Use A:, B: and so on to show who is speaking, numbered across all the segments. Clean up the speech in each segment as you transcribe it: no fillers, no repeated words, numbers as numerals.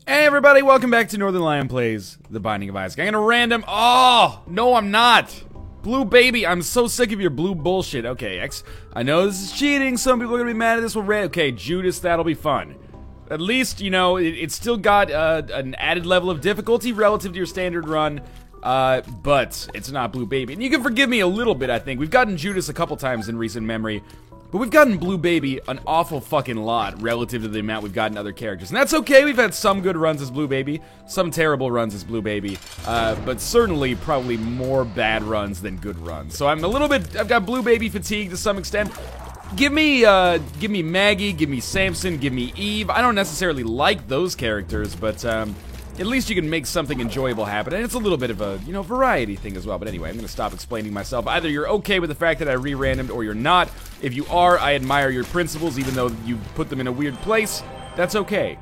A: Hey everybody, welcome back to Northern Lion Plays The Binding of Isaac. I'm gonna random. Oh, no, I'm not. Blue baby, I'm so sick of your blue bullshit. Okay, X. I know this is cheating. Some people are gonna be mad at this one. Okay, Judas, that'll be fun. At least, you know, it's still got an added level of difficulty relative to your standard run. But it's not Blue Baby. And you can forgive me a little bit, I think. We've gotten Judas a couple times in recent memory. But we've gotten Blue Baby an awful fucking lot relative to the amount we've gotten other characters. And that's okay, we've had some good runs as Blue Baby, some terrible runs as Blue Baby, but certainly probably more bad runs than good runs. So I'm a little bit, I've got Blue Baby fatigue to some extent. Give me Maggie, give me Samson, give me Eve. I don't necessarily like those characters, but at least you can make something enjoyable happen, and it's a little bit of a, you know, variety thing as well. But anyway, I'm gonna stop explaining myself. Either you're okay with the fact that I re-randomed, or you're not. If you are, I admire your principles, even though you put them in a weird place. That's okay.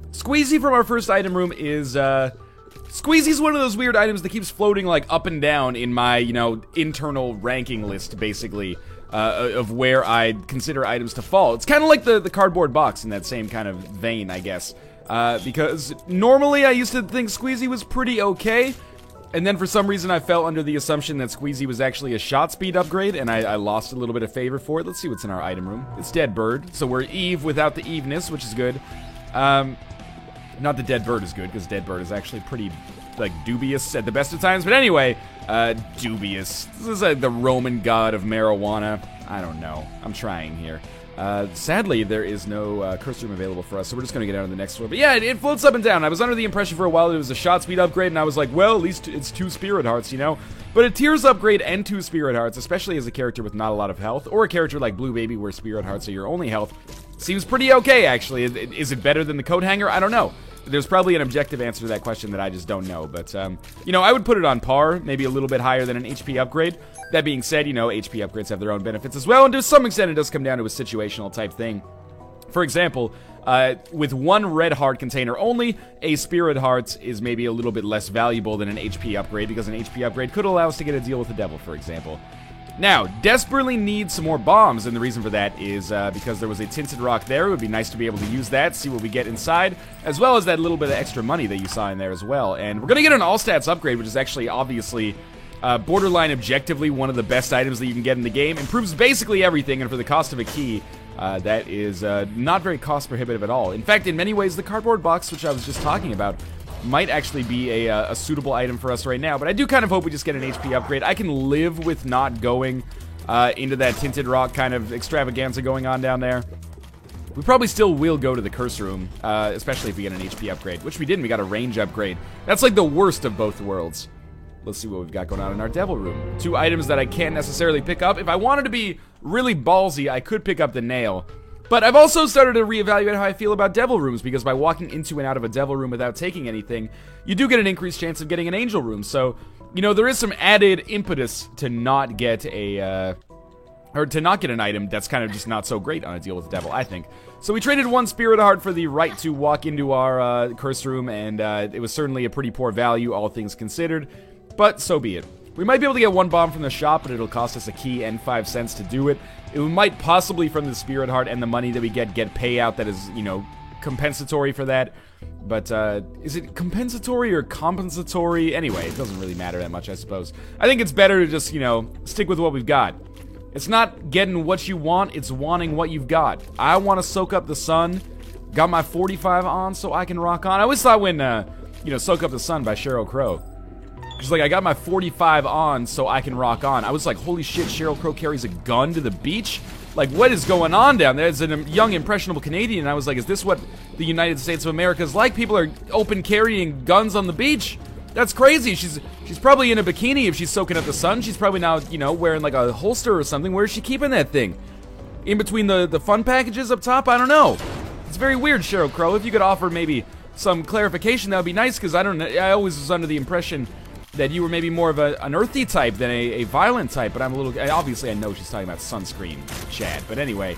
A: Squeezy from our first item room is, Squeezy's one of those weird items that keeps floating, like, up and down in my, you know, internal ranking list, basically, of where I consider items to fall. It's kind of like the cardboard box in that same kind of vein, I guess. Because normally I used to think Squeezy was pretty okay, and then for some reason I fell under the assumption that Squeezy was actually a shot speed upgrade, and I lost a little bit of favor for it. Let's see what's in our item room. It's Dead Bird, so we're Eve without the Eveness, which is good. Not that Dead Bird is good, because Dead Bird is actually pretty, like, dubious at the best of times, but anyway, dubious. This is the Roman god of marijuana. I don't know. I'm trying here. Sadly, there is no curse room available for us, so we're just gonna get out of the next floor. But yeah, it floats up and down. I was under the impression for a while that it was a shot speed upgrade, and I was like, well, at least it's 2 spirit hearts, you know? But a tears upgrade and 2 spirit hearts, especially as a character with not a lot of health, or a character like Blue Baby where spirit hearts are your only health, seems pretty okay, actually. Is it better than the coat hanger? I don't know. There's probably an objective answer to that question that I just don't know, but, you know, I would put it on par, maybe a little bit higher than an HP upgrade. That being said, you know, HP upgrades have their own benefits as well, and to some extent it does come down to a situational type thing. For example, with 1 red heart container only, a spirit heart is maybe a little bit less valuable than an HP upgrade, because an HP upgrade could allow us to get a deal with the devil, for example. Now, desperately need some more bombs, and the reason for that is because there was a tinted rock there. It would be nice to be able to use that, see what we get inside, as well as that little bit of extra money that you saw in there as well. And we're going to get an all-stats upgrade, which is actually obviously borderline objectively one of the best items that you can get in the game. Improves basically everything, and for the cost of a key, that is not very cost prohibitive at all. In fact, in many ways, the cardboard box, which I was just talking about, might actually be a suitable item for us right now, but I do kind of hope we just get an HP upgrade. I can live with not going into that tinted rock kind of extravaganza going on down there. We probably still will go to the curse room, especially if we get an HP upgrade, which we didn't. We got a range upgrade. That's like the worst of both worlds. Let's see what we've got going on in our devil room. 2 items that I can't necessarily pick up. If I wanted to be really ballsy, I could pick up the nail. But I've also started to reevaluate how I feel about devil rooms, because by walking into and out of a devil room without taking anything, you do get an increased chance of getting an angel room. So, you know, there is some added impetus to not get an item that's kind of just not so great on a deal with the devil, I think. So we traded 1 spirit heart for the right to walk into our curse room, and it was certainly a pretty poor value, all things considered, but so be it. We might be able to get 1 bomb from the shop, but it'll cost us a key and 5 cents to do it. We might possibly, from the spirit heart and the money that we get payout that is, you know, compensatory for that. But, is it compensatory or compensatory? Anyway, it doesn't really matter that much, I suppose. I think it's better to just, you know, stick with what we've got. It's not getting what you want, it's wanting what you've got. I want to soak up the sun. Got my 45 on so I can rock on. I always thought when, you know, Soak Up the Sun by Sheryl Crow, she's like, I got my 45 on so I can rock on. I was like, holy shit, Sheryl Crow carries a gun to the beach? Like, what is going on down there? As a young, impressionable Canadian, and I was like, is this what the United States of America is like? People are open carrying guns on the beach? That's crazy. She's probably in a bikini if she's soaking up the sun. She's probably now, you know, wearing like a holster or something. Where is she keeping that thing? In between the fun packages up top? I don't know. It's very weird, Sheryl Crow. If you could offer maybe some clarification, that would be nice, because I always was under the impression that you were maybe more of an earthy type than a violent type, but I'm a little, obviously I know she's talking about sunscreen, Chad, but anyway.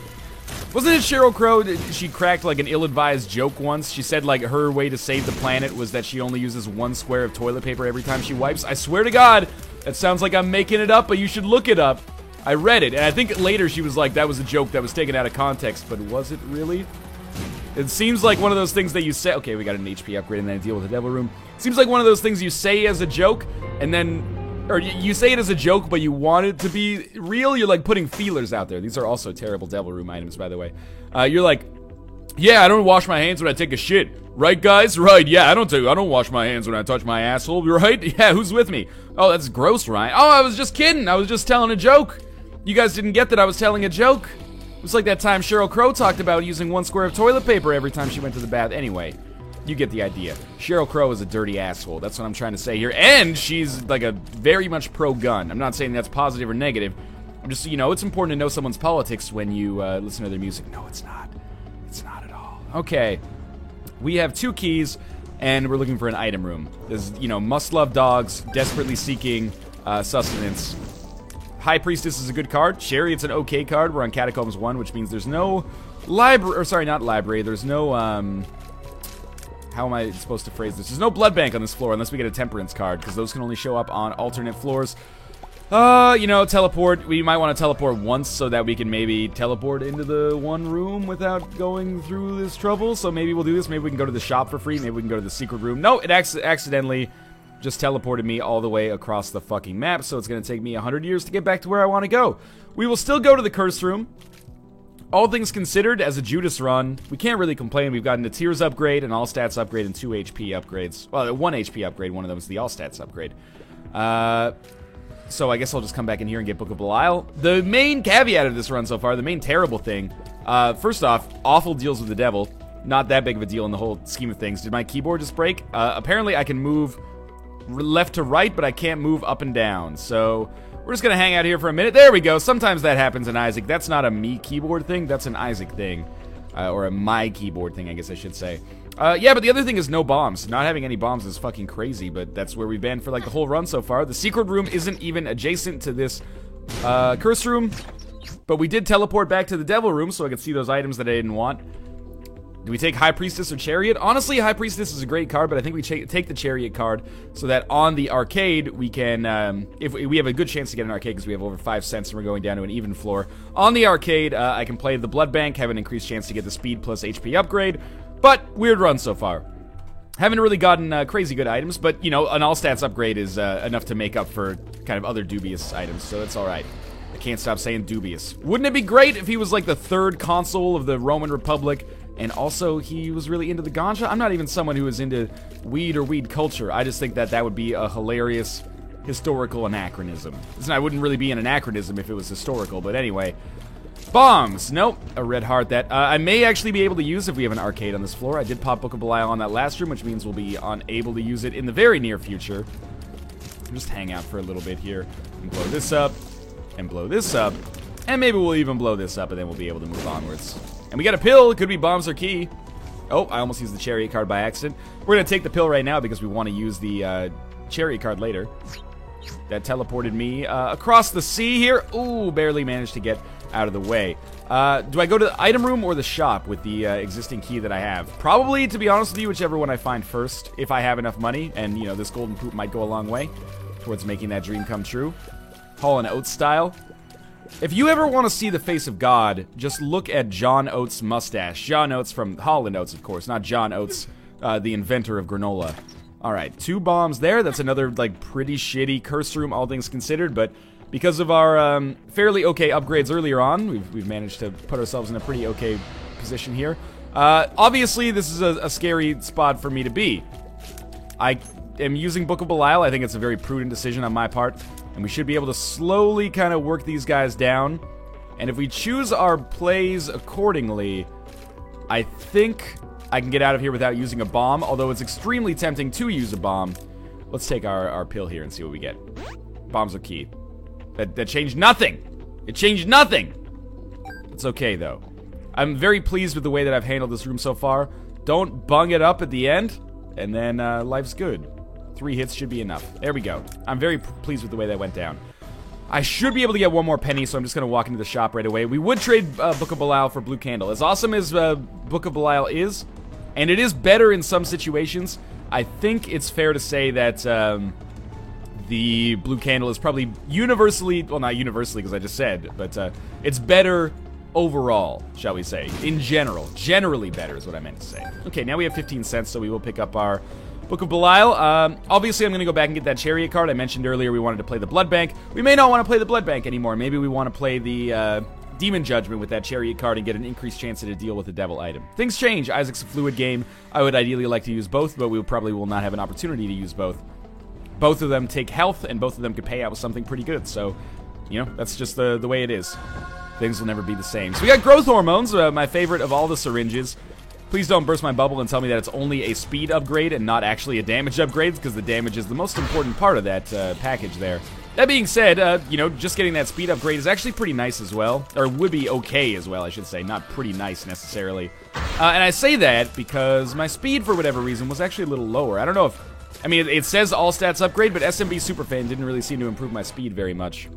A: Wasn't it Sheryl Crow, she cracked like an ill-advised joke once? She said like her way to save the planet was that she only uses 1 square of toilet paper every time she wipes. I swear to God, that sounds like I'm making it up, but you should look it up. I read it, and I think later she was like, that was a joke that was taken out of context, but was it really? It seems like one of those things that you say, okay, we got an HP upgrade and then deal with the devil room. Seems like one of those things you say as a joke, and then, or you say it as a joke, but you want it to be real. You're like putting feelers out there. These are also terrible devil room items, by the way. You're like, yeah, I don't wash my hands when I take a shit. Right, guys? Right, yeah, I don't wash my hands when I touch my asshole. Right? Yeah, who's with me? Oh, that's gross, Ryan. Oh, I was just kidding. I was just telling a joke. You guys didn't get that I was telling a joke? It's like that time Sheryl Crow talked about using 1 square of toilet paper every time she went to the bath. Anyway, you get the idea. Sheryl Crow is a dirty asshole. That's what I'm trying to say here. And she's like a very much pro-gun. I'm not saying that's positive or negative. I'm just, you know, it's important to know someone's politics when you listen to their music. No, it's not. It's not at all. Okay. We have 2 keys, and we're looking for an item room. There's, you know, must-love dogs, desperately seeking sustenance. High Priestess is a good card. Chariot's an okay card. We're on Catacombs 1, which means there's no library, or sorry, not library. There's no, how am I supposed to phrase this? There's no blood bank on this floor unless we get a Temperance card, because those can only show up on alternate floors. You know, teleport. We might want to teleport once so that we can maybe teleport into the one room without going through this trouble. So maybe we'll do this. Maybe we can go to the shop for free. Maybe we can go to the secret room. No, it accidentally just teleported me all the way across the fucking map, so it's going to take me 100 years to get back to where I want to go. We will still go to the Curse Room. All things considered, as a Judas run, we can't really complain. We've gotten a Tears upgrade, an All-Stats upgrade, and 2 HP upgrades. Well, 1 HP upgrade, one of them is the All-Stats upgrade. So I guess I'll just come back in here and get Book of Belial. The main caveat of this run so far, the main terrible thing, first off, awful deals with the devil. Not that big of a deal in the whole scheme of things. Did my keyboard just break? Apparently I can move left to right, but I can't move up and down. So we're just gonna hang out here for a minute. There we go. Sometimes that happens in Isaac. That's not a me keyboard thing. That's an Isaac thing. Or a my keyboard thing, I guess I should say. Yeah, but the other thing is no bombs. Not having any bombs is fucking crazy, but that's where we've been for like the whole run so far. The secret room isn't even adjacent to this curse room, but we did teleport back to the devil room so I could see those items that I didn't want. Do we take High Priestess or Chariot? Honestly, High Priestess is a great card, but I think we take the Chariot card so that on the arcade we can, if we have a good chance to get an arcade because we have over 5 cents and we're going down to an even floor. On the arcade, I can play the Blood Bank, have an increased chance to get the speed plus HP upgrade, but weird run so far. Haven't really gotten crazy good items, but, you know, an all-stats upgrade is enough to make up for kind of other dubious items, so that's alright. I can't stop saying dubious. Wouldn't it be great if he was like the 3rd consul of the Roman Republic, and also he was really into the ganja? I'm not even someone who is into weed or weed culture. I just think that that would be a hilarious historical anachronism. I wouldn't really be an anachronism if it was historical, but anyway. Bombs! Nope. A red heart that I may actually be able to use if we have an arcade on this floor. I did pop Book of Belial on that last room, which means we'll be unable to use it in the very near future. Just hang out for a little bit here and blow this up, and blow this up, and maybe we'll even blow this up, and then we'll be able to move onwards. And we got a pill. It could be bombs or key. Oh, I almost used the Chariot card by accident. We're going to take the pill right now because we want to use the Chariot card later. That teleported me across the sea here. Ooh, barely managed to get out of the way. Do I go to the item room or the shop with the existing key that I have? Probably, to be honest with you, whichever one I find first, if I have enough money. And, you know, this golden poop might go a long way towards making that dream come true. Hall and Oates style. If you ever want to see the face of God, just look at John Oates' mustache. John Oates from Hall and Oates, of course, not John Oates, the inventor of granola. Alright, 2 bombs there. That's another, like, pretty shitty curse room, all things considered, but because of our fairly okay upgrades earlier on, we've managed to put ourselves in a pretty okay position here. Obviously, this is a scary spot for me to be. I am using Book of Belial. I think it's a very prudent decision on my part. And we should be able to slowly kind of work these guys down. And if we choose our plays accordingly, I think I can get out of here without using a bomb. Although it's extremely tempting to use a bomb. Let's take our pill here and see what we get. Bombs are key. That changed nothing. It changed nothing. It's okay, though. I'm very pleased with the way that I've handled this room so far. Don't bung it up at the end, and then life's good. 3 hits should be enough. There we go. I'm very pleased with the way that went down. I should be able to get 1 more penny, so I'm just going to walk into the shop right away. We would trade Book of Belial for Blue Candle. As awesome as Book of Belial is, and it is better in some situations, I think it's fair to say that the Blue Candle is probably universally, well, not universally because I just said, but it's better overall, shall we say. In general. Generally better is what I meant to say. Okay, now we have 15 cents, so we will pick up our Book of Belial. Obviously, I'm going to go back and get that Chariot card. I mentioned earlier we wanted to play the Blood Bank. We may not want to play the Blood Bank anymore. Maybe we want to play the Demon Judgment with that Chariot card and get an increased chance to deal with the Devil item. Things change. Isaac's a fluid game. I would ideally like to use both, but we probably will not have an opportunity to use both. Both of them take health, and both of them could pay out with something pretty good. So, you know, that's just the way it is. Things will never be the same. So we got growth hormones, my favorite of all the syringes. Please don't burst my bubble and tell me that it's only a speed upgrade and not actually a damage upgrade, because the damage is the most important part of that package there. That being said, you know, just getting that speed upgrade is actually pretty nice as well. Or would be okay as well, I should say. Not pretty nice, necessarily. And I say that because my speed, for whatever reason, was actually a little lower. I don't know if... I mean, it says all stats upgrade, but SMB Superfan didn't really seem to improve my speed very much.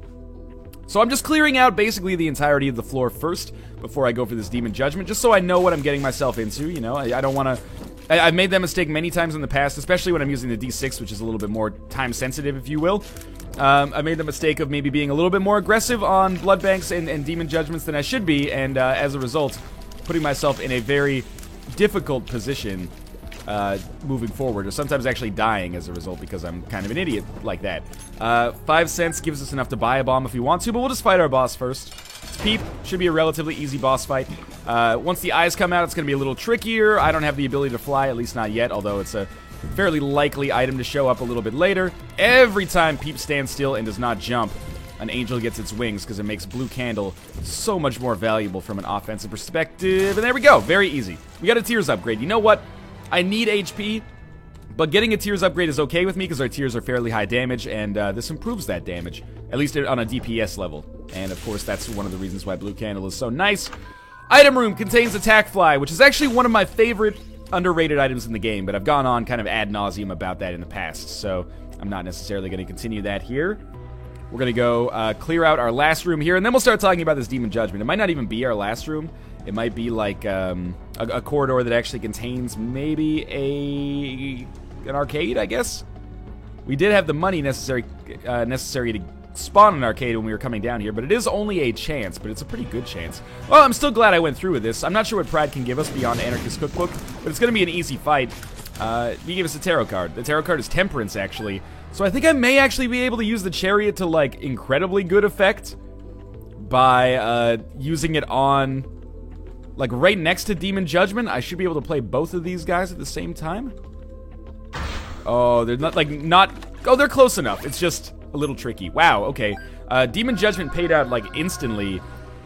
A: So I'm just clearing out basically the entirety of the floor first before I go for this Demon Judgment, just so I know what I'm getting myself into, you know? I don't want to... I've made that mistake many times in the past, especially when I'm using the D6, which is a little bit more time-sensitive, if you will. I made the mistake of maybe being a little bit more aggressive on Blood Banks and Demon Judgments than I should be, and as a result, putting myself in a very difficult position moving forward, or sometimes actually dying as a result because I'm kind of an idiot like that. 5 cents gives us enough to buy a bomb if we want to, but we'll just fight our boss first. It's Peep. Should be a relatively easy boss fight. Once the eyes come out, it's going to be a little trickier. I don't have the ability to fly, at least not yet, although it's a fairly likely item to show up a little bit later. Every time Peep stands still and does not jump, an angel gets its wings, because it makes Blue Candle so much more valuable from an offensive perspective. And there we go. Very easy. We got a Tears upgrade. You know what? I need HP, but getting a Tears upgrade is okay with me because our Tears are fairly high damage, and this improves that damage, at least on a DPS level. And of course, that's one of the reasons why Blue Candle is so nice. Item room contains Attack Fly, which is actually one of my favorite underrated items in the game, but I've gone on kind of ad nauseum about that in the past, so I'm not necessarily going to continue that here. We're going to go clear out our last room here, and then we'll start talking about this Demon Judgment. It might not even be our last room. It might be like a corridor that actually contains maybe an arcade, I guess. We did have the money necessary to spawn an arcade when we were coming down here, but it is only a chance, but it's a pretty good chance. Well, I'm still glad I went through with this. I'm not sure what Pride can give us beyond Anarchist Cookbook, but it's going to be an easy fight. He gave us a tarot card. The tarot card is Temperance, actually. So I think I may actually be able to use the Chariot to, like, incredibly good effect by using it on, like, right next to Demon Judgment. I should be able to play both of these guys at the same time. Oh, they're not, oh, they're close enough. It's just a little tricky. Wow, okay. Demon Judgment paid out, like, instantly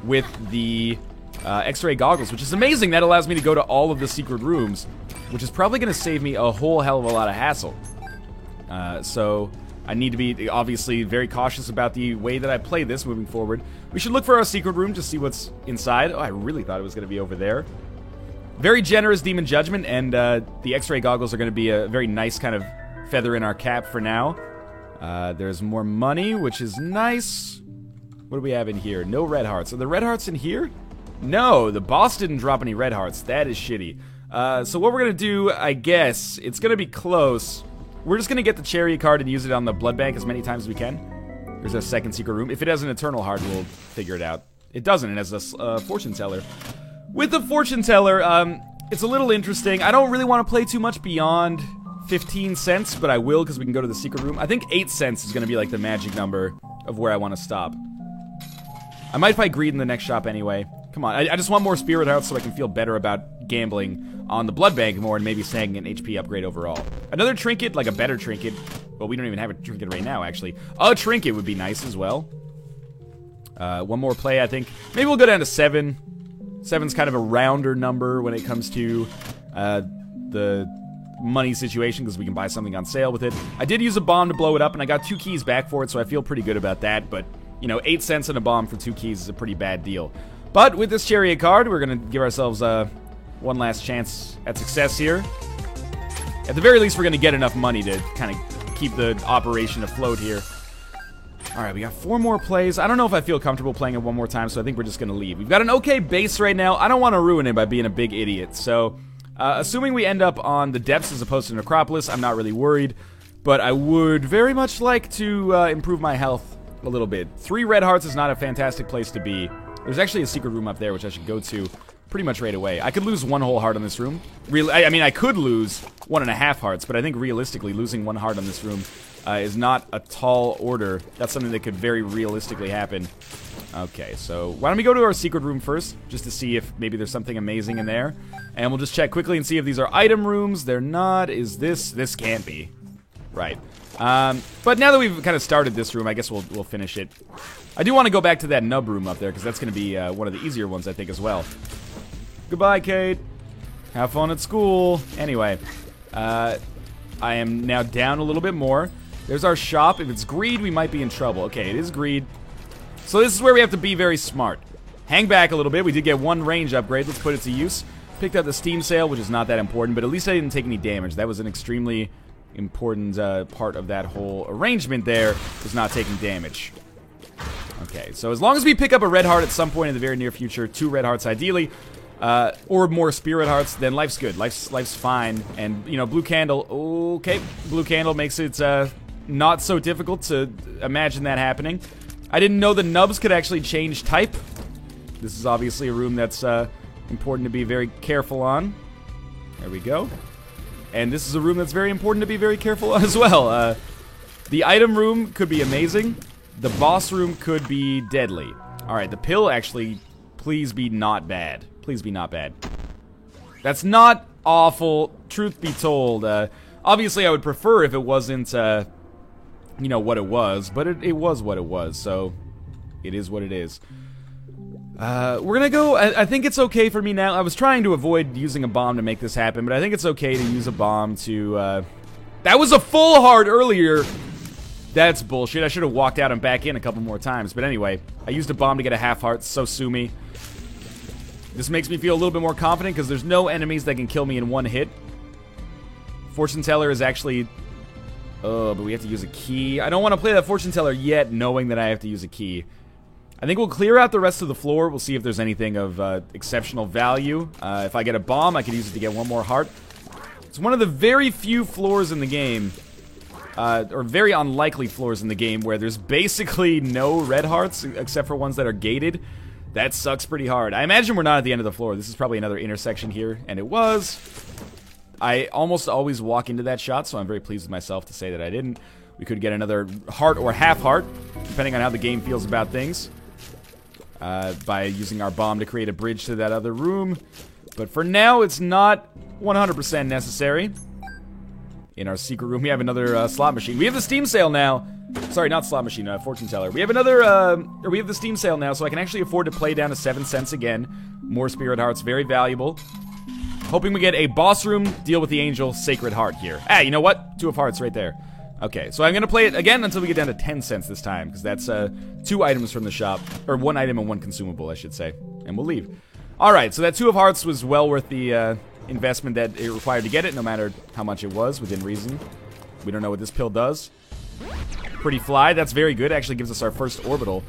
A: with the X-ray goggles, which is amazing. That allows me to go to all of the secret rooms, which is probably going to save me a whole hell of a lot of hassle. So I need to be, obviously, very cautious about the way that I play this moving forward. We should look for our secret room to see what's inside. Oh, I really thought it was going to be over there. Very generous Demon Judgment, and the X-ray goggles are going to be a very nice kind of feather in our cap for now. There's more money, which is nice. What do we have in here? No red hearts. Are the red hearts in here? No, the boss didn't drop any red hearts. That is shitty. So what we're going to do, I guess, it's going to be close. We're just going to get the Chariot card and use it on the Blood Bank as many times as we can. There's our second secret room. If it has an Eternal Heart, we'll figure it out. It doesn't. It has a Fortune Teller. With the Fortune Teller, it's a little interesting. I don't really want to play too much beyond 15 cents, but I will because we can go to the secret room. I think 8 cents is going to be like the magic number of where I want to stop. I might fight Greed in the next shop anyway. Come on, I just want more Spirit Hearts so I can feel better about gambling on the Blood Bank more and maybe snagging an HP upgrade overall. Another trinket, like a better trinket. Well, we don't even have a trinket right now, actually. A trinket would be nice as well. One more play, I think. Maybe we'll go down to 7. 7's kind of a rounder number when it comes to the money situation, because we can buy something on sale with it. I did use a bomb to blow it up, and I got 2 keys back for it, so I feel pretty good about that. But, you know, 8 cents and a bomb for 2 keys is a pretty bad deal. But with this Chariot card, we're going to give ourselves one last chance at success here. At the very least, we're going to get enough money to kind of keep the operation afloat here. Alright, we got 4 more plays. I don't know if I feel comfortable playing it one more time, so I think we're just going to leave. We've got an okay base right now. I don't want to ruin it by being a big idiot. So, assuming we end up on the depths as opposed to Necropolis, I'm not really worried. But I would very much like to improve my health a little bit. 3 red hearts is not a fantastic place to be. There's actually a secret room up there, which I should go to pretty much right away. I could lose 1 whole heart on this room. I mean, I could lose 1.5 hearts, but I think realistically, losing 1 heart on this room is not a tall order. That's something that could very realistically happen. Okay, so why don't we go to our secret room first, just to see if maybe there's something amazing in there. And we'll just check quickly and see if these are item rooms. They're not. Is this? This can't be. Right. But now that we've kind of started this room, I guess we'll finish it. I do want to go back to that nub room up there, because that's going to be one of the easier ones, I think, as well. Goodbye, Kate. Have fun at school. Anyway, I am now down a little bit more. There's our shop. If it's greed, we might be in trouble. Okay, it is greed. So this is where we have to be very smart. Hang back a little bit. We did get 1 range upgrade. Let's put it to use. Picked up the Steam Sale, which is not that important, but at least I didn't take any damage. That was an extremely important part of that whole arrangement there, was not taking damage. Okay, so as long as we pick up a red heart at some point in the very near future, 2 red hearts ideally, or more spirit hearts, then life's good. Life's fine. And, you know, blue candle, okay. Blue candle makes it not so difficult to imagine that happening. I didn't know the nubs could actually change type. This is obviously a room that's important to be very careful on. There we go. And this is a room that's very important to be very careful on as well. The item room could be amazing. The boss room could be deadly. Alright, the pill actually, please be not bad. Please be not bad. That's not awful, truth be told. Obviously, I would prefer if it wasn't, you know, what it was, but it was what it was, so it is what it is. We're gonna go, I think it's okay for me now. I was trying to avoid using a bomb to make this happen, but I think it's okay to use a bomb to, that was a full heart earlier! That's bullshit. I should have walked out and back in a couple more times, but anyway, I used a bomb to get a half heart, so sue me. This makes me feel a little bit more confident, because there's no enemies that can kill me in 1 hit. Fortune Teller is actually... Oh, but we have to use a key. I don't want to play that Fortune Teller yet, knowing that I have to use a key. I think we'll clear out the rest of the floor. We'll see if there's anything of exceptional value. If I get a bomb, I could use it to get 1 more heart. It's one of the very few floors in the game, or very unlikely floors in the game, where there's basically no red hearts, except for ones that are gated. That sucks pretty hard. I imagine we're not at the end of the floor. This is probably another intersection here, and it was. I almost always walk into that shot, so I'm very pleased with myself to say that I didn't. We could get another heart or half heart, depending on how the game feels about things, by using our bomb to create a bridge to that other room. But for now, it's not 100% necessary. In our secret room, we have another slot machine. We have the Steam Sale now. Sorry, not slot machine, Fortune Teller. We have another, or we have the Steam Sale now, so I can actually afford to play down to 7 cents again. More spirit hearts, very valuable. Hoping we get a boss room, deal with the angel, sacred heart here. Ah, you know what? 2 of hearts right there. Okay, so I'm gonna play it again until we get down to 10 cents this time, because that's 2 items from the shop, or 1 item and 1 consumable, I should say, and we'll leave. Alright, so that 2 of hearts was well worth the investment that it required to get it, no matter how much it was, within reason. We don't know what this pill does. Pretty fly, that's very good, actually gives us our first orbital.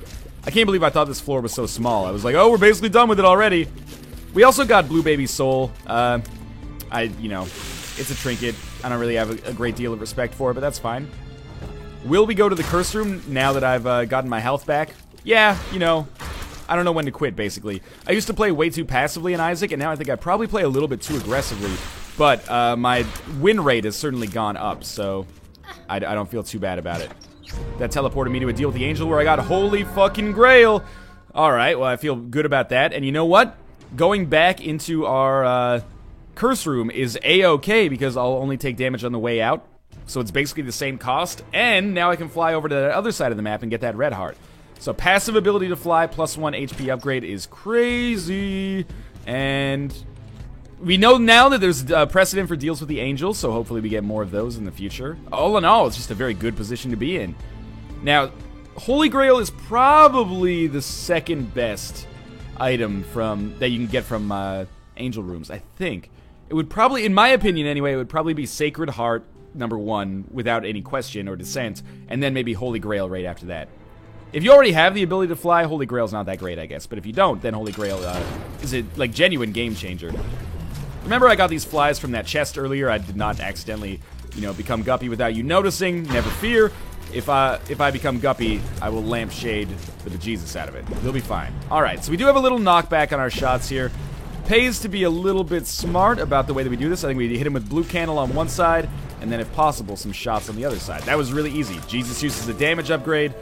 A: I can't believe I thought this floor was so small. I was like, oh, we're basically done with it already. We also got Blue Baby Soul. You know, it's a trinket. I don't really have a great deal of respect for it, but that's fine. Will we go to the curse room now that I've gotten my health back? Yeah, you know, I don't know when to quit, basically. I used to play way too passively in Isaac, and now I think I probably play a little bit too aggressively. But my win rate has certainly gone up, so I don't feel too bad about it. That teleported me to a deal with the angel where I got Holy fucking Grail. Alright, well, I feel good about that. And you know what? Going back into our curse room is a-okay, because I'll only take damage on the way out. So it's basically the same cost. And now I can fly over to the other side of the map and get that red heart. So passive ability to fly plus 1 HP upgrade is crazy. And we know now that there's precedent for deals with the angel, so hopefully we get more of those in the future. All in all, it's just a very good position to be in. Now, Holy Grail is probably the second best item that you can get from angel rooms, I think. It would probably, in my opinion anyway, it would probably be Sacred Heart #1 without any question or dissent, and then maybe Holy Grail right after that. If you already have the ability to fly, Holy Grail's not that great, I guess. But if you don't, then Holy Grail is a like genuine game changer. Remember, I got these flies from that chest earlier. I did not accidentally, you know, become Guppy without you noticing. Never fear. if I become Guppy, I will lampshade the bejesus out of it. He'll be fine. Alright, so we do have a little knockback on our shots here. Pays to be a little bit smart about the way that we do this. I think we hit him with blue candle on one side, and then if possible, some shots on the other side. That was really easy. Jesus uses a damage upgrade.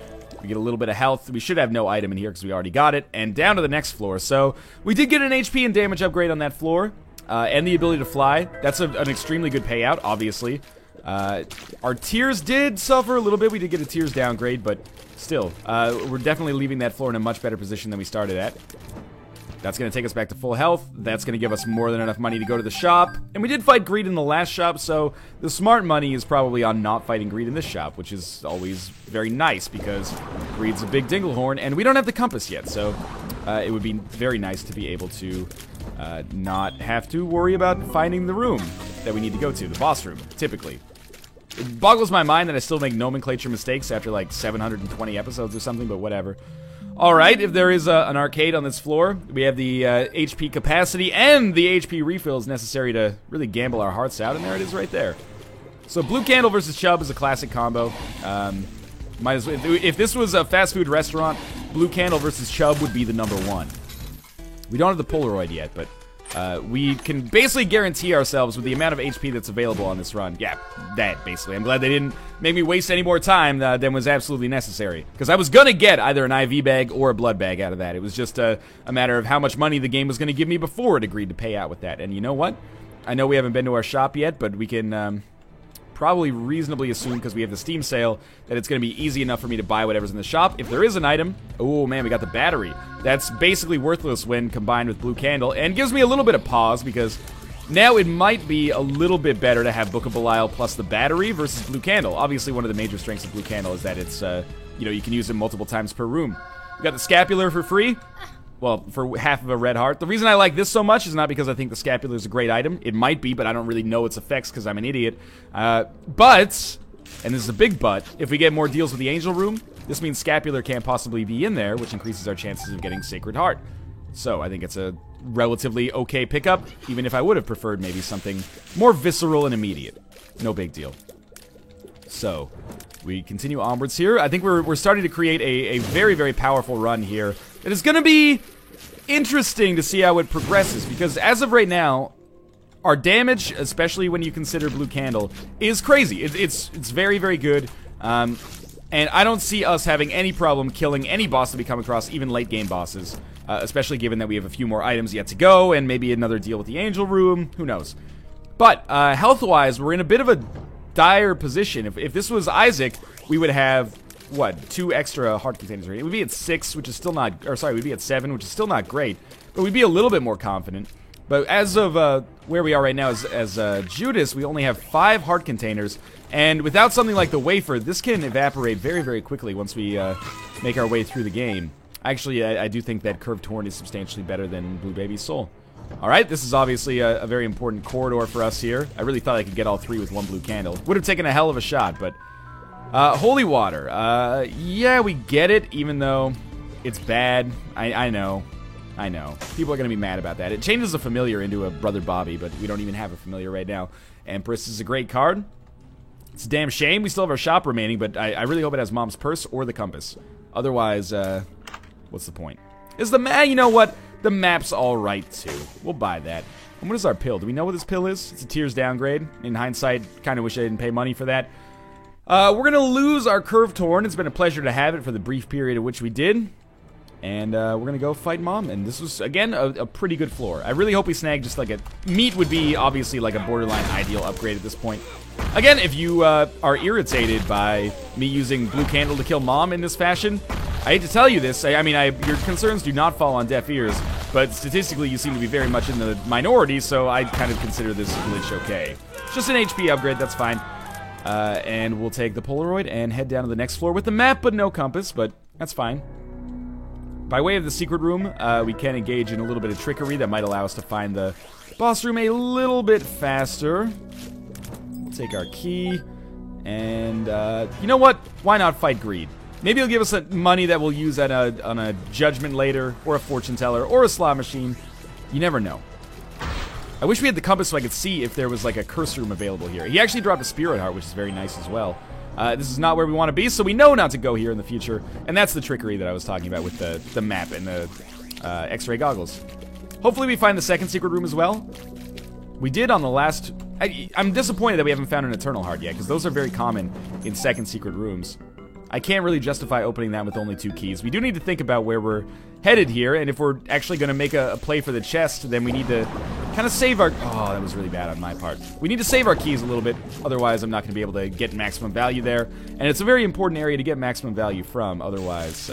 A: We get a little bit of health. We should have no item in here because we already got it. And down to the next floor. So we did get an HP and damage upgrade on that floor. And the ability to fly. That's an extremely good payout, obviously. Our tiers did suffer a little bit. We did get a tiers downgrade, but still. We're definitely leaving that floor in a much better position than we started at. That's going to take us back to full health. That's going to give us more than enough money to go to the shop. And we did fight greed in the last shop, so the smart money is probably on not fighting greed in this shop, which is always very nice because greed's a big dinglehorn, and we don't have the compass yet, so it would be very nice to be able to not have to worry about finding the room that we need to go to, the boss room, typically. It boggles my mind that I still make nomenclature mistakes after like 720 episodes or something, but whatever. Alright, if there is an arcade on this floor, we have the HP capacity and the HP refills necessary to really gamble our hearts out, and there it is right there. So Blue Candle versus Chub is a classic combo. Might as well, if this was a fast food restaurant, Blue Candle versus Chub would be the #1. We don't have the Polaroid yet, but we can basically guarantee ourselves with the amount of HP that's available on this run. Yeah, that, basically. I'm glad they didn't make me waste any more time than was absolutely necessary. Because I was going to get either an IV bag or a blood bag out of that. It was just a matter of how much money the game was going to give me before it agreed to pay out with that. And you know what? I know we haven't been to our shop yet, but we can probably reasonably assume, because we have the Steam sale, that it's going to be easy enough for me to buy whatever's in the shop. If there is an item, oh man, we got the battery. That's basically worthless when combined with Blue Candle, and gives me a little bit of pause, because now it might be a little bit better to have Book of Belial plus the battery versus Blue Candle. Obviously, one of the major strengths of Blue Candle is that it's, you know, you can use it multiple times per room. We got the Scapular for free. Well, for half of a red heart. The reason I like this so much is not because I think the Scapular is a great item. It might be, but I don't really know its effects because I'm an idiot. But, and this is a big but, if we get more deals with the Angel Room, this means Scapular can't possibly be in there, which increases our chances of getting Sacred Heart. So, I think it's a relatively okay pickup, even if I would have preferred maybe something more visceral and immediate. No big deal. So, we continue onwards here. I think we're starting to create a very, very powerful run here. It is going to be interesting to see how it progresses, because as of right now, our damage, especially when you consider Blue Candle, is crazy. It's very, very good. And I don't see us having any problem killing any boss that we come across, even late game bosses. Especially given that we have a few more items yet to go, and maybe another deal with the Angel Room. Who knows? But, health-wise, we're in a bit of a dire position. If this was Isaac, we would have, what, 2 extra heart containers. It would be at 6, which is still not, or sorry, we'd be at 7, which is still not great, but we'd be a little bit more confident. But as of where we are right now as Judas, we only have 5 heart containers, and without something like the wafer, this can evaporate very, very quickly once we make our way through the game. Actually, I do think that Curved Horn is substantially better than Blue Baby's Soul. Alright, this is obviously a very important corridor for us here. I really thought I could get all 3 with 1 blue candle. Would have taken a hell of a shot, but... Holy Water. Yeah, we get it, even though it's bad. I know. I know. People are going to be mad about that. It changes a familiar into a Brother Bobby, but we don't even have a familiar right now. Empress is a great card. It's a damn shame. We still have our shop remaining, but I really hope it has Mom's Purse or the Compass. Otherwise, what's the point? Is the map, you know what? The map's alright, too. We'll buy that. And what is our pill? Do we know what this pill is? It's a tiers downgrade. In hindsight, kind of wish I didn't pay money for that. We're going to lose our Curved Horn. It's been a pleasure to have it for the brief period in which we did. And we're going to go fight Mom. And this was, again, a pretty good floor. I really hope we snag just like a... Meat would be, obviously, like a borderline ideal upgrade at this point. Again, if you are irritated by me using Blue Candle to kill Mom in this fashion, I hate to tell you this. I mean, your concerns do not fall on deaf ears, but statistically you seem to be very much in the minority, so I kind of consider this glitch okay. It's just an HP upgrade, that's fine. And we'll take the Polaroid and head down to the next floor with the map, but no compass, but that's fine. By way of the secret room, we can engage in a little bit of trickery that might allow us to find the boss room a little bit faster. We'll take our key, and you know what? Why not fight greed? Maybe he'll give us money that we'll use on a judgment later, or a fortune teller, or a slot machine. You never know. I wish we had the compass so I could see if there was like a curse room available here. He actually dropped a spirit heart, which is very nice as well. This is not where we want to be, so we know not to go here in the future. And that's the trickery that I was talking about with the map and the X-ray goggles. Hopefully we find the second secret room as well. We did on the last... I'm disappointed that we haven't found an Eternal Heart yet, because those are very common in second secret rooms. I can't really justify opening that with only 2 keys. We do need to think about where we're headed here, and if we're actually going to make a play for the chest, then we need to kind of save our... Oh, that was really bad on my part. We need to save our keys a little bit, otherwise I'm not going to be able to get maximum value there. And it's a very important area to get maximum value from, otherwise,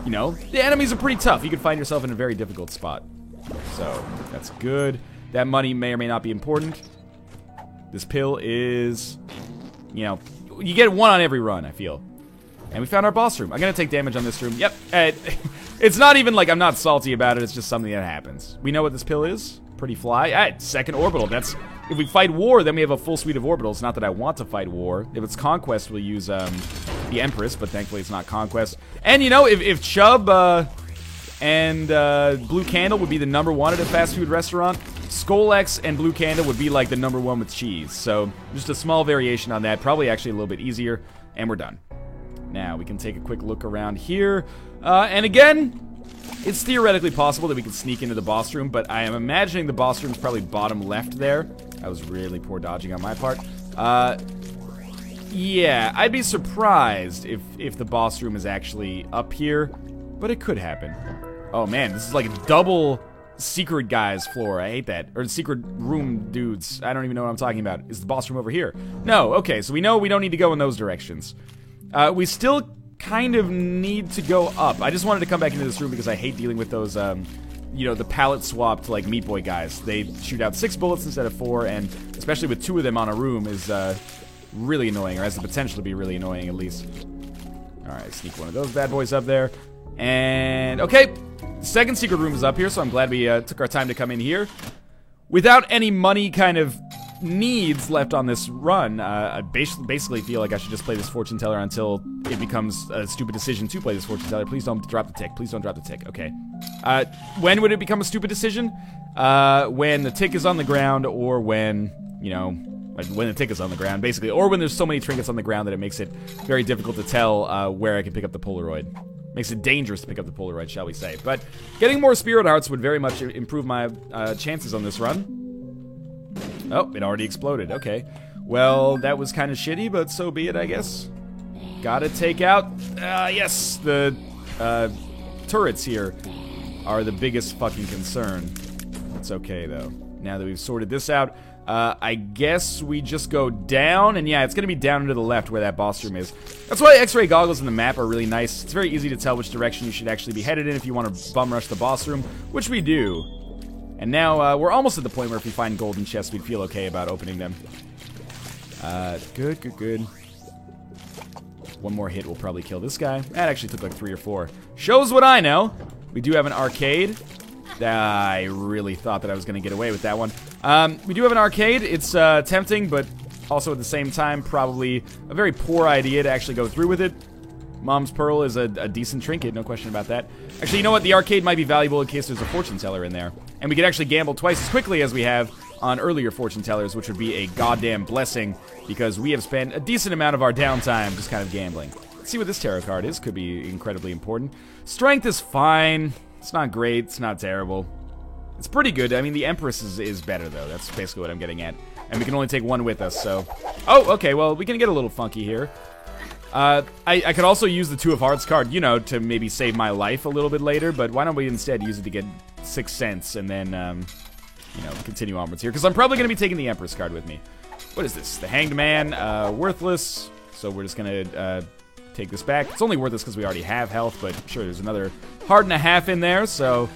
A: you know, the enemies are pretty tough. You could find yourself in a very difficult spot. So, that's good. That money may or may not be important. This pill is, you know, you get 1 on every run, I feel. And we found our boss room. I'm gonna take damage on this room. Yep. It's not even like I'm not salty about it. It's just something that happens. We know what this pill is. Pretty fly. Second orbital. That's... If we fight war, then we have a full suite of orbitals. Not that I want to fight war. If it's conquest, we'll use the Empress, but thankfully it's not conquest. And, you know, if Chubb and Blue Candle would be the #1 at a fast food restaurant, Skolex and Blue Candle would be like the #1 with cheese. So, just a small variation on that. Probably actually a little bit easier. And we're done. Now, we can take a quick look around here. And again, it's theoretically possible that we could sneak into the boss room, but I am imagining the boss room is probably bottom left there. That was really poor dodging on my part. Yeah, I'd be surprised if the boss room is actually up here, but it could happen. Oh man, this is like a double secret guys floor. I hate that. Or secret room dudes. I don't even know what I'm talking about. Is the boss room over here? No, okay, so we know we don't need to go in those directions. We still kind of need to go up. I just wanted to come back into this room because I hate dealing with those, you know, the palette swapped, like, Meat Boy guys. They shoot out 6 bullets instead of 4, and especially with 2 of them on a room is, really annoying, or has the potential to be really annoying, at least. Alright, sneak one of those bad boys up there. And, okay, the second secret room is up here, so I'm glad we, took our time to come in here. Without any money kind of needs left on this run, I basically feel like I should just play this fortune teller until it becomes a stupid decision to play this fortune teller. Please don't drop the tick. Please don't drop the tick. Okay. When would it become a stupid decision? When the tick is on the ground, or when, you know, when the tick is on the ground, basically. Or when there's so many trinkets on the ground that it makes it very difficult to tell where I can pick up the Polaroid. Makes it dangerous to pick up the Polaroid, shall we say. But getting more Spirit Hearts would very much improve my chances on this run. Oh, it already exploded. Okay. Well, that was kind of shitty, but so be it, I guess. Gotta take out... yes, the turrets here are the biggest fucking concern. It's okay, though. Now that we've sorted this out, I guess we just go down, and yeah, it's gonna be down to the left where that boss room is. That's why X-ray goggles in the map are really nice. It's very easy to tell which direction you should actually be headed in if you want to bum rush the boss room, which we do. And now, we're almost at the point where if we find golden chests, we'd feel okay about opening them. Good. One more hit will probably kill this guy. That actually took like 3 or 4. Shows what I know. We do have an arcade. I really thought that I was going to get away with that one. We do have an arcade. It's tempting, but also at the same time, probably a very poor idea to actually go through with it. Mom's Pearl is a decent trinket, no question about that. Actually, you know what? The arcade might be valuable in case there's a fortune teller in there. And we could actually gamble twice as quickly as we have on earlier fortune tellers, which would be a goddamn blessing, because we have spent a decent amount of our downtime just kind of gambling. Let's see what this tarot card is. Could be incredibly important. Strength is fine. It's not great. It's not terrible. It's pretty good. I mean, the Empress is better, though. That's basically what I'm getting at. And we can only take 1 with us, so... Oh, okay, well, we can get a little funky here. I could also use the 2 of Hearts card, you know, to maybe save my life a little bit later, but why don't we instead use it to get 6 cents and then, you know, continue onwards here, because I'm probably going to be taking the Empress card with me. What is this? The Hanged Man, worthless, so we're just going to, take this back. It's only worthless because we already have health, but sure, there's another heart and a half in there, so...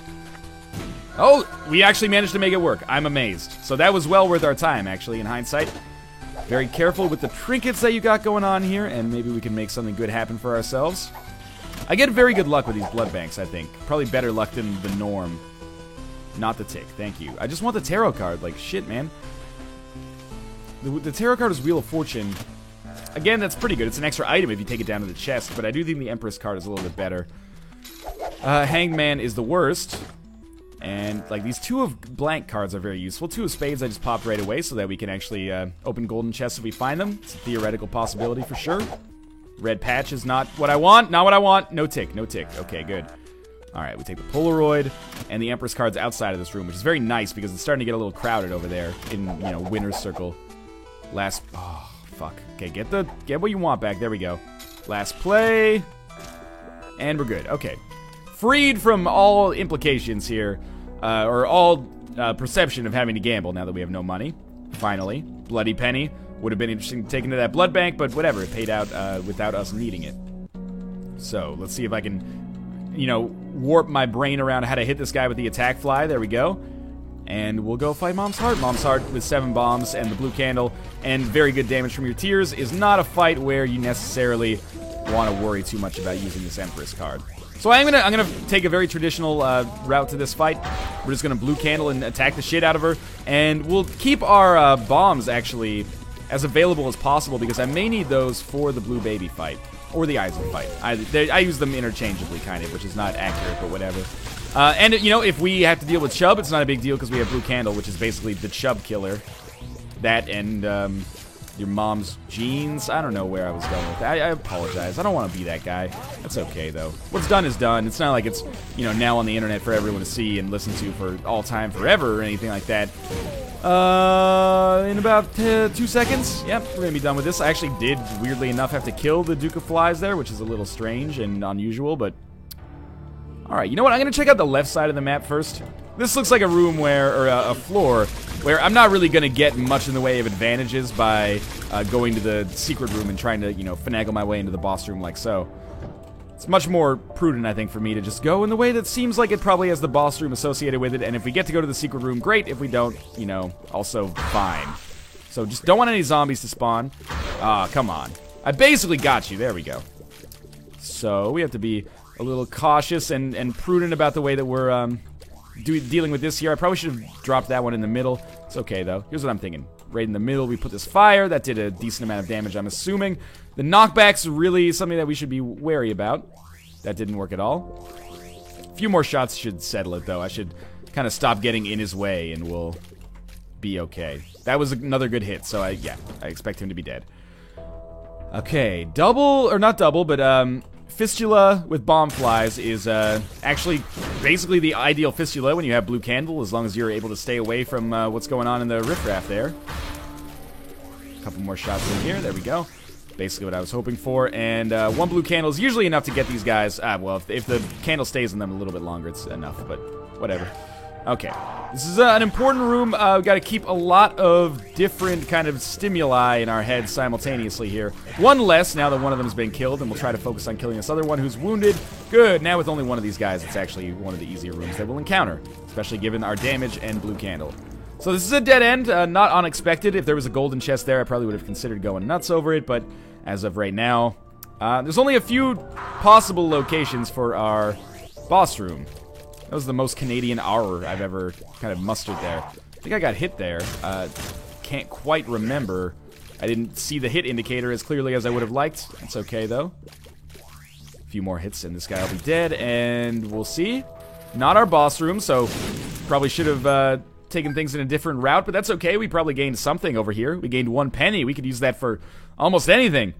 A: Oh, we actually managed to make it work. I'm amazed. So that was well worth our time, actually, in hindsight. Very careful with the trinkets that you got going on here, and maybe we can make something good happen for ourselves. I get very good luck with these blood banks, I think. Probably better luck than the norm. Not the tick, thank you. I just want the tarot card, like, shit, man. The tarot card is Wheel of Fortune. Again, that's pretty good. It's an extra item if you take it down to the chest, but I do think the Empress card is a little bit better. Hanged Man is the worst. And, like, these 2 of blank cards are very useful. 2 of spades I just popped right away so that we can actually open golden chests if we find them. It's a theoretical possibility for sure. Red patch is not what I want. Not what I want. No tick. No tick. Okay, good. Alright, we take the Polaroid and the Empress cards outside of this room, which is very nice because it's starting to get a little crowded over there in, you know, winner's circle. Last... Oh, fuck. Okay, get what you want back. There we go. Last play. And we're good. Okay. Freed from all implications here, or all perception of having to gamble now that we have no money. Finally. Bloody penny. Would have been interesting to take into that blood bank, but whatever. It paid out without us needing it. So, let's see if I can, you know, warp my brain around how to hit this guy with the attack fly. There we go. And we'll go fight Mom's Heart. Mom's Heart with 7 bombs and the blue candle and very good damage from your tears is not a fight where you necessarily want to worry too much about using this Empress card. So I'm gonna take a very traditional route to this fight. We're just gonna blue candle and attack the shit out of her, and we'll keep our bombs actually as available as possible because I may need those for the blue baby fight or the Aizen fight. I use them interchangeably, kind of, which is not accurate, but whatever. And you know, if we have to deal with Chub, it's not a big deal because we have blue candle, which is basically the Chub killer. That and your mom's jeans. I don't know where I was going with that. I apologize. I don't want to be that guy. That's okay, though. What's done is done. It's not like it's, you know, now on the internet for everyone to see and listen to for all time, forever, or anything like that. In about 2 seconds, yep, we're gonna be done with this. I actually did, weirdly enough, have to kill the Duke of Flies there, which is a little strange and unusual, but... Alright, you know what? I'm gonna check out the left side of the map first. This looks like a room where, or a floor, where I'm not really gonna get much in the way of advantages by going to the secret room and trying to, you know, finagle my way into the boss room like so. It's much more prudent, I think, for me to just go in the way that seems like it probably has the boss room associated with it, and if we get to go to the secret room, great. If we don't, you know, also fine. So just don't want any zombies to spawn. Ah, come on. I basically got you. There we go. So we have to be a little cautious and prudent about the way that we're dealing with this here. I probably should have dropped that one in the middle. It's okay, though. Here's what I'm thinking. Right in the middle, we put this fire. That did a decent amount of damage, I'm assuming. The knockback's really something that we should be wary about. That didn't work at all. A few more shots should settle it, though. I should kind of stop getting in his way, and we'll be okay. That was another good hit, so yeah, I expect him to be dead. Okay, double, or not double, but Fistula with bomb flies is actually basically the ideal Fistula when you have blue candle, as long as you're able to stay away from what's going on in the riffraff there. A couple more shots in here, there we go. Basically what I was hoping for, and 1 blue candle is usually enough to get these guys. Well, if the candle stays in them a little bit longer, it's enough, but whatever. Okay, this is an important room. We've got to keep a lot of different kind of stimuli in our heads simultaneously here. One less now that one of them has been killed, and we'll try to focus on killing this other one who's wounded. Good, now with only one of these guys, it's actually one of the easier rooms that we'll encounter, especially given our damage and blue candle. So this is a dead end, not unexpected. If there was a golden chest there, I probably would have considered going nuts over it, but as of right now, there's only a few possible locations for our boss room. That was the most Canadian "R" I've ever kind of mustered there. I think I got hit there. Can't quite remember. I didn't see the hit indicator as clearly as I would have liked. It's okay, though. A few more hits and this guy will be dead, and we'll see. Not our boss room, so probably should have taken things in a different route, but that's okay. We probably gained something over here. We gained 1 penny. We could use that for almost anything.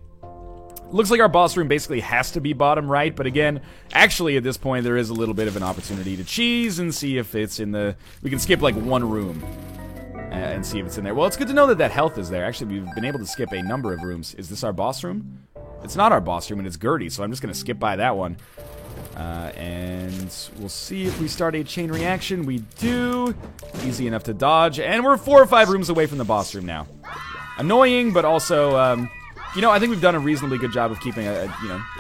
A: Looks like our boss room basically has to be bottom right, but again, actually at this point there is a little bit of an opportunity to cheese and see if it's in the... We can skip like 1 room and see if it's in there. Well, it's good to know that that health is there. Actually, we've been able to skip a number of rooms. Is this our boss room? It's not our boss room, and it's Gertie, so I'm just going to skip by that one. And we'll see if we start a chain reaction. We do. Easy enough to dodge, and we're 4 or 5 rooms away from the boss room now. Annoying, but also... you know, I think we've done a reasonably good job of keeping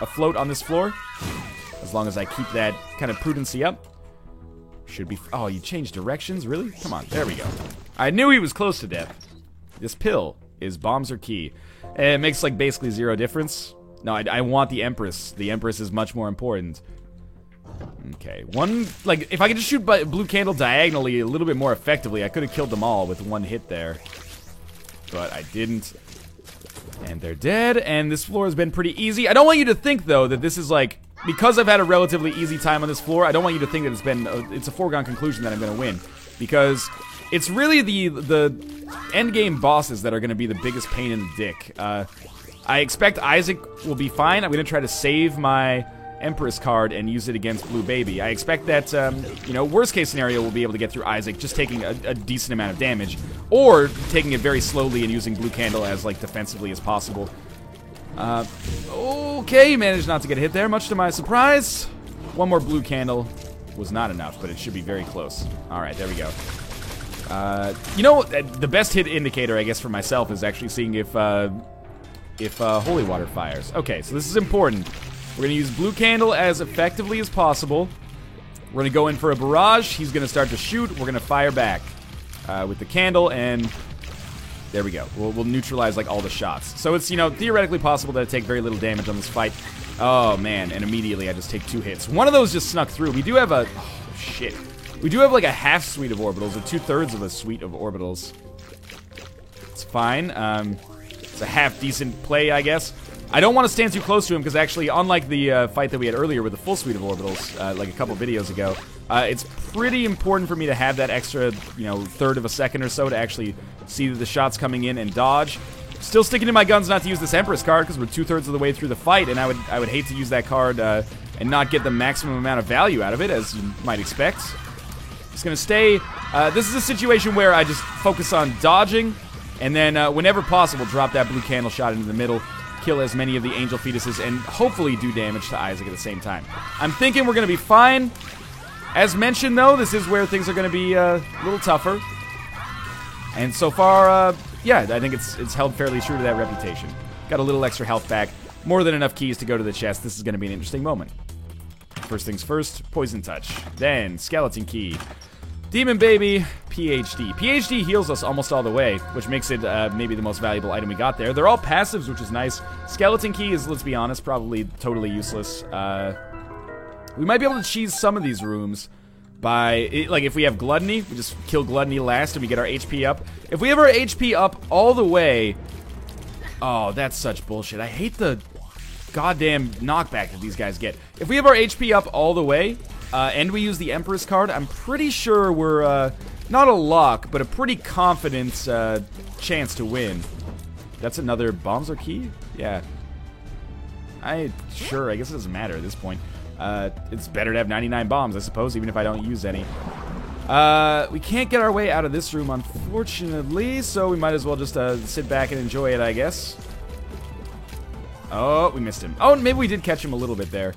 A: afloat on this floor. As long as I keep that kind of prudency up. Should be... Oh, you changed directions? Really? Come on. There we go. I knew he was close to death. This pill is bombs are key. It makes, like, basically 0 difference. No, I want the Empress. The Empress is much more important. Okay. Like, if I could just shoot blue candle diagonally a little bit more effectively, I could have killed them all with 1 hit there. But I didn't. And they're dead, and this floor has been pretty easy. I don't want you to think, though, that this is, like, because I've had a relatively easy time on this floor, I don't want you to think that it's a foregone conclusion that I'm going to win. Because it's really the endgame bosses that are going to be the biggest pain in the dick. I expect Isaac will be fine. I'm going to try to save my Empress card and use it against Blue Baby. I expect that, you know, worst case scenario, we'll be able to get through Isaac just taking a decent amount of damage, or taking it very slowly and using Blue Candle as, like, defensively as possible. Okay, managed not to get hit there, much to my surprise. One more Blue Candle was not enough, but it should be very close. Alright, there we go. You know, the best hit indicator, I guess, for myself is actually seeing if Holy Water fires. Okay, so this is important. We're going to use Blue Candle as effectively as possible. We're going to go in for a barrage. He's going to start to shoot. We're going to fire back with the candle, and there we go. We'll neutralize, like, all the shots. So it's, you know, theoretically possible to take very little damage on this fight. Oh, man, and immediately I just take 2 hits. One of those just snuck through. We do have a... Oh, shit. We do have, like, a half suite of orbitals, or 2/3 of a suite of orbitals. It's fine. It's a half-decent play, I guess. I don't want to stand too close to him, because actually, unlike the fight that we had earlier with the full suite of orbitals, like a couple videos ago, it's pretty important for me to have that extra, you know, 1/3 of a second or so to actually see the shots coming in and dodge. Still sticking to my guns not to use this Empress card, because we're 2/3 of the way through the fight, and I would hate to use that card and not get the maximum amount of value out of it, as you might expect. Just gonna stay. This is a situation where I just focus on dodging, and then whenever possible, drop that Blue Candle shot into the middle, kill as many of the Angel Fetuses, and hopefully do damage to Isaac at the same time. I'm thinking we're gonna be fine. As mentioned, though, this is where things are gonna be a little tougher. And so far, yeah, I think it's held fairly true to that reputation. Got a little extra health back, more than enough keys to go to the chest. This is gonna be an interesting moment. First things first, Poison Touch. Then, Skeleton Key. Demon Baby, PhD. PhD heals us almost all the way, which makes it maybe the most valuable item we got there. They're all passives, which is nice. Skeleton Key is, let's be honest, probably totally useless. We might be able to cheese some of these rooms by, like, if we have Gluttony, we just kill Gluttony last and we get our HP up. If we have our HP up all the way... Oh, that's such bullshit. I hate the goddamn knockback that these guys get. If we have our HP up all the way... and we use the Empress card, I'm pretty sure we're, not a lock, but a pretty confident, chance to win. That's another bombs or key? Yeah. Sure, I guess it doesn't matter at this point. It's better to have 99 bombs, I suppose, even if I don't use any. We can't get our way out of this room, unfortunately, so we might as well just, sit back and enjoy it, I guess. Oh, we missed him. Oh, maybe we did catch him a little bit there.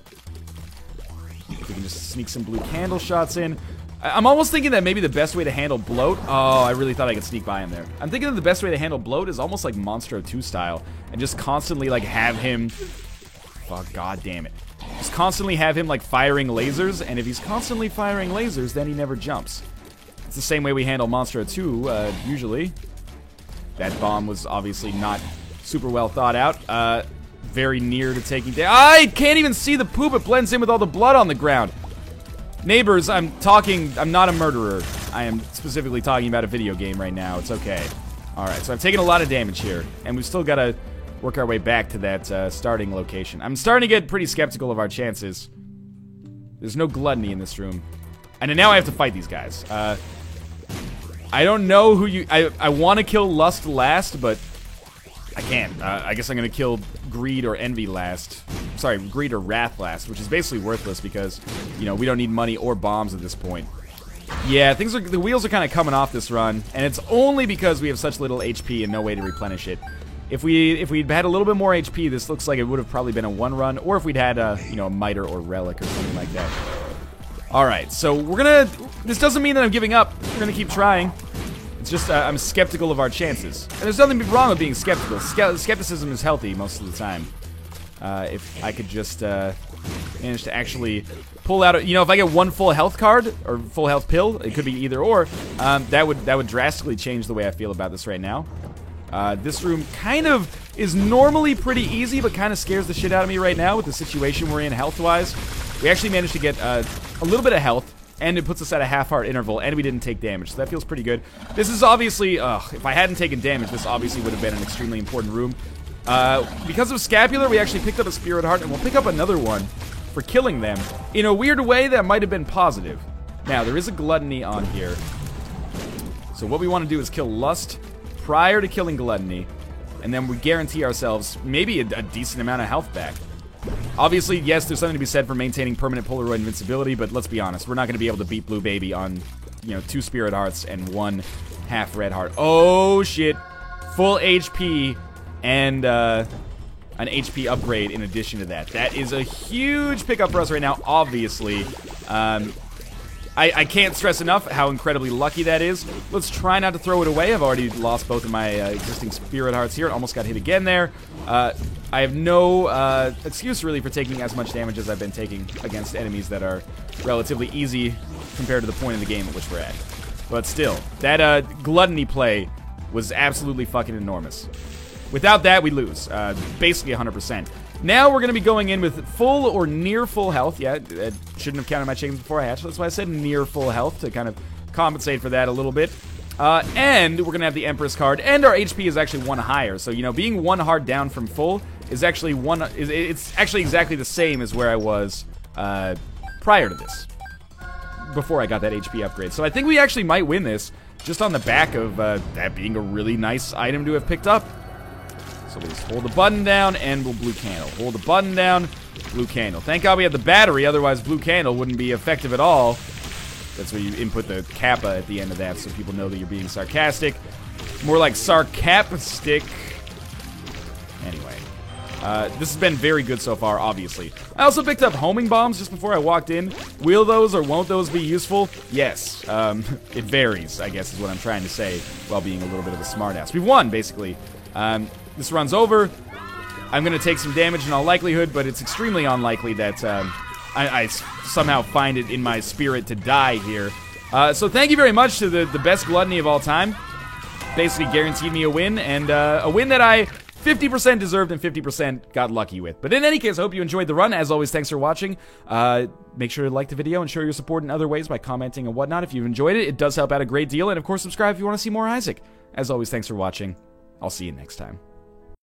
A: We can just sneak some Blue Candle shots in. I'm almost thinking that maybe the best way to handle Bloat... Oh, I really thought I could sneak by him there. I'm thinking that the best way to handle Bloat is almost like Monstro 2 style. And just constantly, like, have him... Oh, god damn it. Just constantly have him, like, firing lasers. And if he's constantly firing lasers, then he never jumps. It's the same way we handle Monstro 2, usually. That bomb was obviously not super well thought out. Very near to taking down. I can't even see the poop. It blends in with all the blood on the ground. Neighbors, I'm not a murderer. I am specifically talking about a video game right now. It's okay. Alright, so I've taken a lot of damage here, and we've still got to work our way back to that starting location. I'm starting to get pretty skeptical of our chances. There's no Gluttony in this room. And now I have to fight these guys. I don't know who you... I want to kill Lust last, but... I can't. I guess I'm gonna kill Greed or Envy last. Sorry, Greed or Wrath last, which is basically worthless because, you know, we don't need money or bombs at this point. Yeah, the wheels are kind of coming off this run, and it's only because we have such little HP and no way to replenish it. If we'd had a little bit more HP, this looks like it would have probably been a 1 run, or if we'd had a, you know, a Miter or Relic or something like that. Alright, so we're gonna... This doesn't mean that I'm giving up. We're gonna keep trying. It's just, I'm skeptical of our chances. And there's nothing wrong with being skeptical. Skepticism is healthy most of the time. If I could just manage to actually pull out, you know, if I get 1 full health card, or full health pill, it could be either or, that would drastically change the way I feel about this right now. This room kind of is normally pretty easy, but kind of scares the shit out of me right now with the situation we're in health-wise. We actually managed to get a little bit of health, and it puts us at a half-heart interval, and we didn't take damage, so that feels pretty good. This is obviously, if I hadn't taken damage, this obviously would have been an extremely important room. Because of Scapular, we actually picked up a Spirit Heart, and we'll pick up another one for killing them. In a weird way, that might have been positive. Now, there is a Gluttony on here. So what we want to do is kill Lust prior to killing Gluttony, and then we guarantee ourselves maybe a decent amount of health back. Obviously, yes, there's something to be said for maintaining permanent Polaroid invincibility, but let's be honest, we're not going to be able to beat Blue Baby on, 2 Spirit Hearts and 1 half Red Heart. Oh, shit. Full HP and an HP upgrade in addition to that. That is a huge pickup for us right now, obviously. I can't stress enough how incredibly lucky that is. Let's try not to throw it away. I've already lost both of my existing Spirit Hearts here. Almost got hit again there. I have no excuse, really, for taking as much damage as I've been taking against enemies that are relatively easy compared to the point in the game at which we're at. But still, that Gluttony play was absolutely fucking enormous. Without that, we lose. Basically 100%. Now we're going to be going in with full or near full health. Yeah, I shouldn't have counted my chickens before I hatched. That's why I said near full health, to kind of compensate for that a little bit. And we're going to have the Empress card, and our HP is actually 1 higher. So, being 1 heart down from full is actually it's actually exactly the same as where I was prior to this, before I got that HP upgrade. So I think we actually might win this just on the back of that being a really nice item to have picked up. So we'll just hold the button down, and we'll blue candle. Hold the button down, blue candle. Thank God we have the battery, otherwise blue candle wouldn't be effective at all. That's where you input the kappa at the end of that, so people know that you're being sarcastic. More like sarcastic. Anyway. This has been very good so far, obviously. I also picked up homing bombs just before I walked in. Will those or won't those be useful? Yes. It varies, I guess is what I'm trying to say, while being a little bit of a smartass. We've won, basically. This runs over. I'm going to take some damage in all likelihood, but it's extremely unlikely that I somehow find it in my spirit to die here. So thank you very much to the best Gluttony of all time. Basically guaranteed me a win, and a win that I 50% deserved and 50% got lucky with. But in any case, I hope you enjoyed the run. As always, thanks for watching. Make sure to like the video and show your support in other ways by commenting and whatnot. If you've enjoyed it, it does help out a great deal. And of course, subscribe if you want to see more Isaac. As always, thanks for watching. I'll see you next time.